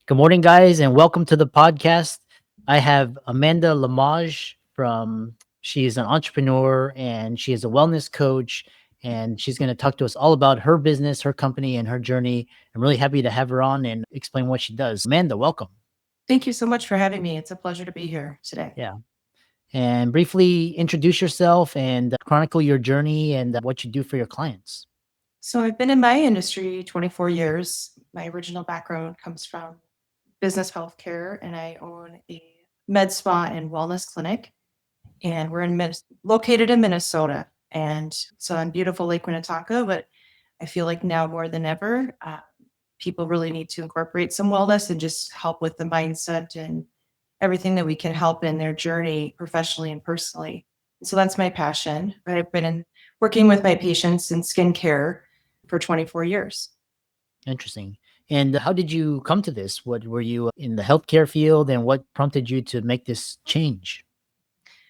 Good morning, guys, and welcome to the podcast. I have Amanda Lemmage she is an entrepreneur and she is a wellness coach. And she's going to talk to us all about her business, her company, and her journey. I'm really happy to have her on and explain what she does. Amanda, welcome. Thank you so much for having me. It's a pleasure to be here today. Yeah. And briefly introduce yourself and chronicle your journey and what you do for your clients. So, I've been in my industry 24 years. My original background comes from business healthcare, and I own a med spa and wellness clinic. And we're located in Minnesota. And so on beautiful Lake Minnetonka, but I feel like now more than ever, people really need to incorporate some wellness and just help with the mindset and everything that we can help in their journey professionally and personally. So that's my passion. I've been working with my patients in skincare for 24 years. Interesting. And how did you come to this? What were you in the healthcare field and what prompted you to make this change?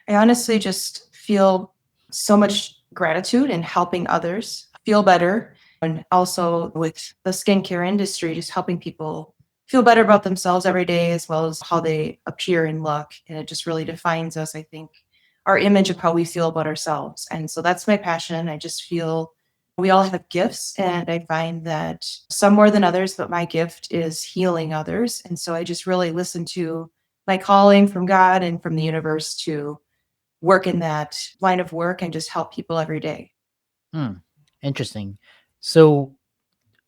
I honestly just feel so much gratitude in helping others feel better. And also with the skincare industry, just helping people feel better about themselves every day, as well as how they appear and look. And it just really defines us, I think, our image of how we feel about ourselves. And so that's my passion. I just feel we all have gifts. And I find that some more than others, but my gift is healing others. And so I just really listen to my calling from God and from the universe to work in that line of work and just help people every day. Hmm. Interesting. So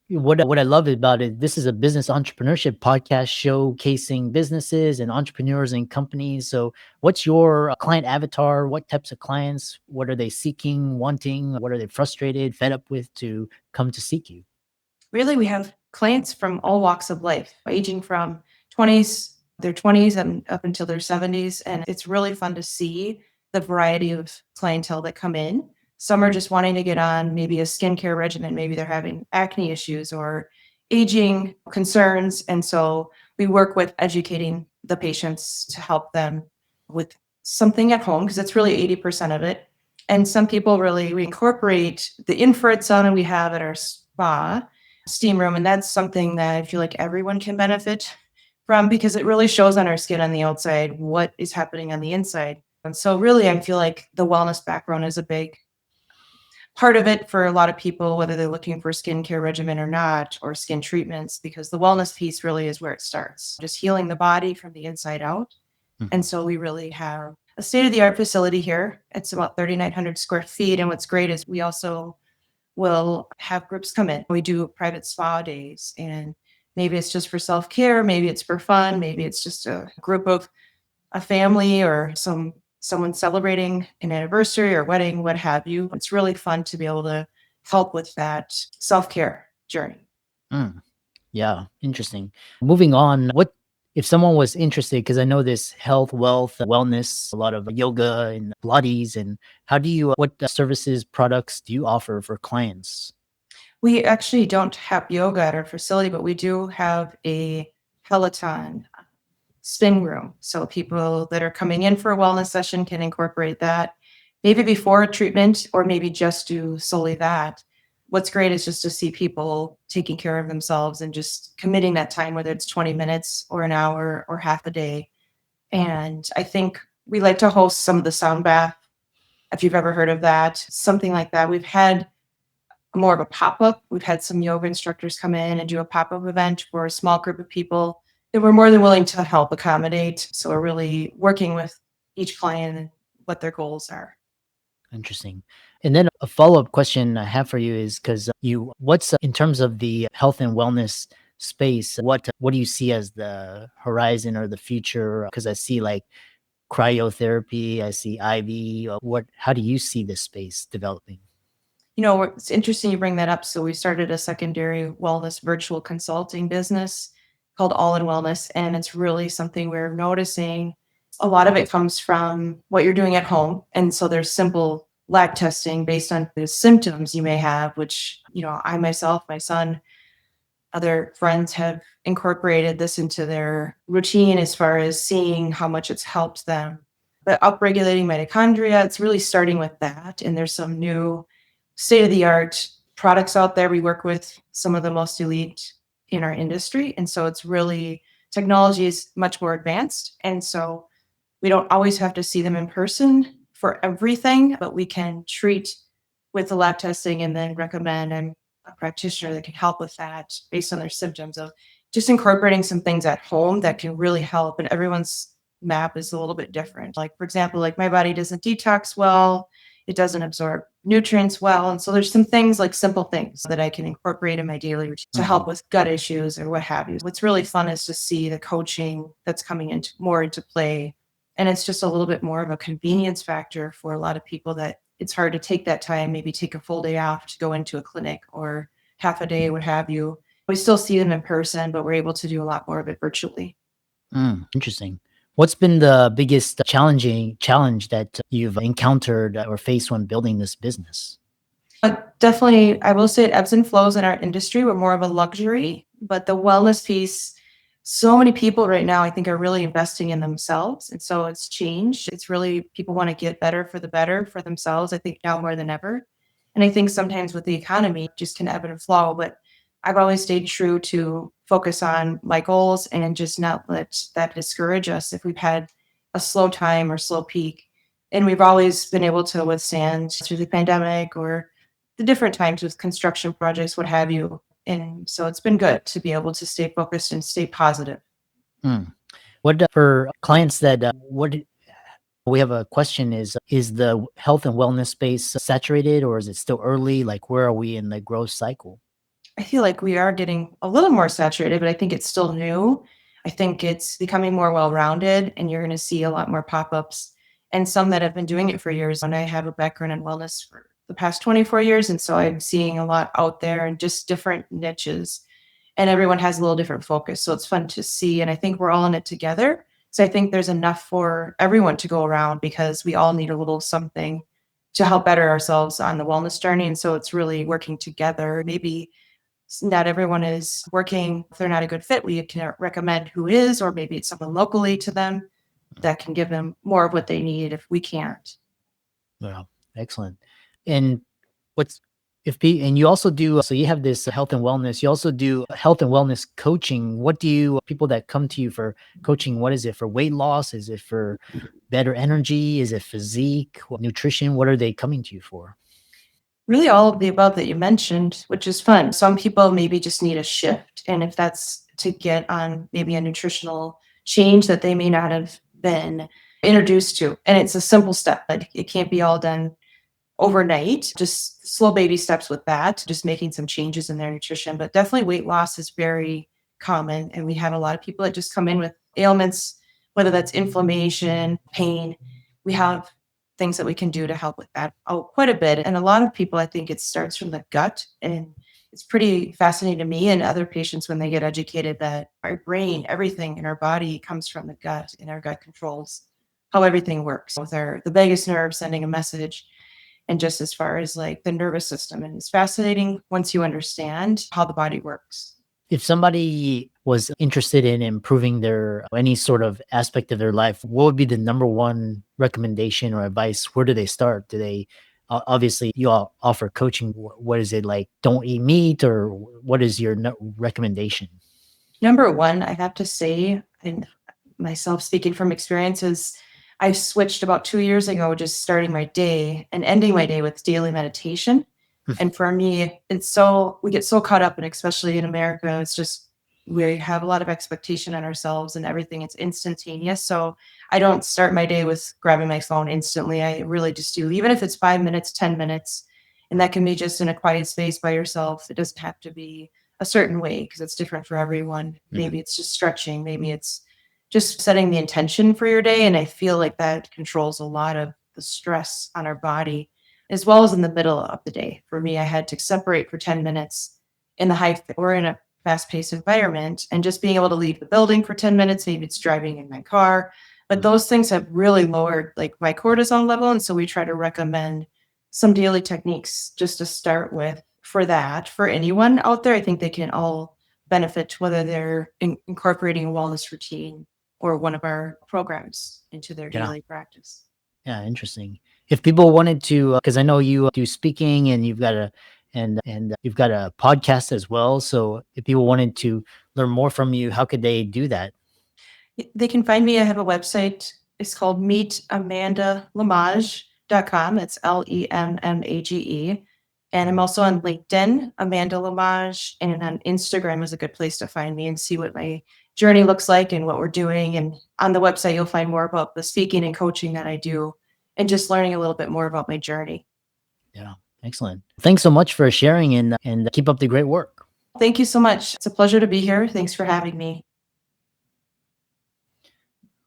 what I love about it, this is a business entrepreneurship podcast showcasing businesses and entrepreneurs and companies. So what's your client avatar? What types of clients? What are they seeking, wanting? What are they frustrated, fed up with to come to seek you? Really, we have clients from all walks of life, aging from 20s, their 20s and up until their 70s. And it's really fun to see the variety of clientele that come in. Some are just wanting to get on maybe a skincare regimen. Maybe they're having acne issues or aging concerns. And so we work with educating the patients to help them with something at home because it's really 80% of it. And some people really, we incorporate the infrared sauna we have at our spa steam room. And that's something that I feel like everyone can benefit from because it really shows on our skin on the outside what is happening on the inside. And so, really, I feel like the wellness background is a big part of it for a lot of people, whether they're looking for a skincare regimen or not, or skin treatments, because the wellness piece really is where it starts, just healing the body from the inside out. And Mhm. so, we really have a state of the art facility here. It's about 3,900 square feet. And what's great is we also will have groups come in. We do private spa days, and maybe it's just for self care, maybe it's for fun, maybe it's just a group of a family or someone celebrating an anniversary or wedding, what have you. It's really fun to be able to help with that self care journey. Mm. Yeah, interesting. Moving on, what if someone was interested? Because I know this health, wealth, wellness, a lot of yoga and Pilates. And how do you, what services, products do you offer for clients? We actually don't have yoga at our facility, but we do have a Peloton spin room. So people that are coming in for a wellness session can incorporate that maybe before a treatment or maybe just do solely that. What's great is just to see people taking care of themselves and just committing that time, whether it's 20 minutes or an hour or half a day. And I think we like to host some of the sound bath, if you've ever heard of that, something like that. We've had more of a pop-up. We've had some yoga instructors come in and do a pop-up event for a small group of people that we're more than willing to help accommodate. So we're really working with each client and what their goals are. Interesting. And then a follow-up question I have for you is because what's in terms of the health and wellness space, what do you see as the horizon or the future? Because I see like cryotherapy, I see IV. How do you see this space developing? You know, it's interesting you bring that up. So we started a secondary wellness virtual consulting business called All in Wellness. And it's really something we're noticing. A lot of it comes from what you're doing at home. And so there's simple lab testing based on the symptoms you may have, which, you know, I myself, my son, other friends have incorporated this into their routine as far as seeing how much it's helped them. But upregulating mitochondria, it's really starting with that. And there's some new state of the art products out there. We work with some of the most elite in our industry. And so it's really technology is much more advanced. And so we don't always have to see them in person for everything, but we can treat with the lab testing and then recommend a practitioner that can help with that based on their symptoms of just incorporating some things at home that can really help. And everyone's map is a little bit different. Like, for example, like my body doesn't detox well, it doesn't absorb nutrients well. And so there's some things like simple things that I can incorporate in my daily routine to help Mhm. with gut issues or what have you. What's really fun is to see the coaching that's coming into more into play. And it's just a little bit more of a convenience factor for a lot of people that it's hard to take that time, maybe take a full day off to go into a clinic or half a day, what have you. We still see them in person, but we're able to do a lot more of it virtually. Interesting. What's been the biggest challenging challenge that you've encountered or faced when building this business? But definitely, I will say it ebbs and flows in our industry. We're more of a luxury, but the wellness piece, so many people right now, I think, are really investing in themselves. And so it's changed. It's really people want to get better for the better for themselves, I think, now more than ever. And I think sometimes with the economy, it just can ebb and flow. But I've always stayed true to focus on my goals and just not let that discourage us if we've had a slow time or slow peak. And we've always been able to withstand through the pandemic or the different times with construction projects, what have you. And so it's been good to be able to stay focused and stay positive. Mm. What for clients that what we have a question is the health and wellness space saturated or is it still early? Like where are we in the growth cycle? I feel like we are getting a little more saturated, but I think it's still new. I think it's becoming more well rounded, and you're going to see a lot more pop ups and some that have been doing it for years. And I have a background in wellness for the past 24 years. And so I'm seeing a lot out there and just different niches, and everyone has a little different focus. So it's fun to see. And I think we're all in it together. So I think there's enough for everyone to go around because we all need a little something to help better ourselves on the wellness journey. And so it's really working together. Maybe not everyone is working. If they're not a good fit, we can recommend who is, or maybe it's someone locally to them that can give them more of what they need if we can't. Yeah, excellent. And what's if pe and you also do so you have this health and wellness, you also do health and wellness coaching. What do you people that come to you for coaching, what is it for weight loss? Is it for better energy? Is it physique, nutrition? What are they coming to you for? Really, all of the above that you mentioned, which is fun. Some people maybe just need a shift. And if that's to get on maybe a nutritional change that they may not have been introduced to, and it's a simple step, but it can't be all done overnight, just slow baby steps with that, just making some changes in their nutrition. But definitely weight loss is very common. And we have a lot of people that just come in with ailments, whether that's inflammation, pain. We have things that we can do to help with that quite a bit. And a lot of people, I think it starts from the gut. And it's pretty fascinating to me and other patients when they get educated that our brain, everything in our body comes from the gut, and our gut controls how everything works with the vagus nerve sending a message, and just as far as like the nervous system. And it's fascinating once you understand how the body works. If somebody was interested in improving their any sort of aspect of their life, what would be the number one recommendation or advice? Where do they start? Do they obviously you all offer coaching? What is it like? Don't eat meat, or what is your recommendation? Number one, I have to say, and myself speaking from experience, is I switched about 2 years ago, just starting my day and ending my day with daily meditation. And for me, we get so caught up, and especially in America, it's just we have a lot of expectation on ourselves and everything. It's instantaneous. So I don't start my day with grabbing my phone instantly. I really just do, even if it's 5 minutes, 10 minutes, and that can be just in a quiet space by yourself. It doesn't have to be a certain way because it's different for everyone. Mhm. Maybe it's just stretching, maybe it's just setting the intention for your day. And I feel like that controls a lot of the stress on our body as well as in the middle of the day. For me, I had to separate for 10 minutes in the high or in a fast paced environment, and just being able to leave the building for 10 minutes. Maybe it's driving in my car, but those things have really lowered like my cortisol level. And so we try to recommend some daily techniques just to start with for that. For anyone out there, I think they can all benefit whether they're incorporating a wellness routine or one of our programs into their Yeah. daily practice. Yeah, interesting. If people wanted to, because I know you do speaking and you've got a podcast as well. So if people wanted to learn more from you, how could they do that? They can find me. I have a website. It's called meetamandalamage.com. It's Lemmage. And I'm also on LinkedIn, Amanda Lemmage, and on Instagram is a good place to find me and see what my journey looks like and what we're doing. And on the website, you'll find more about the speaking and coaching that I do and just learning a little bit more about my journey. Yeah, excellent. Thanks so much for sharing, and keep up the great work. Thank you so much. It's a pleasure to be here. Thanks for having me.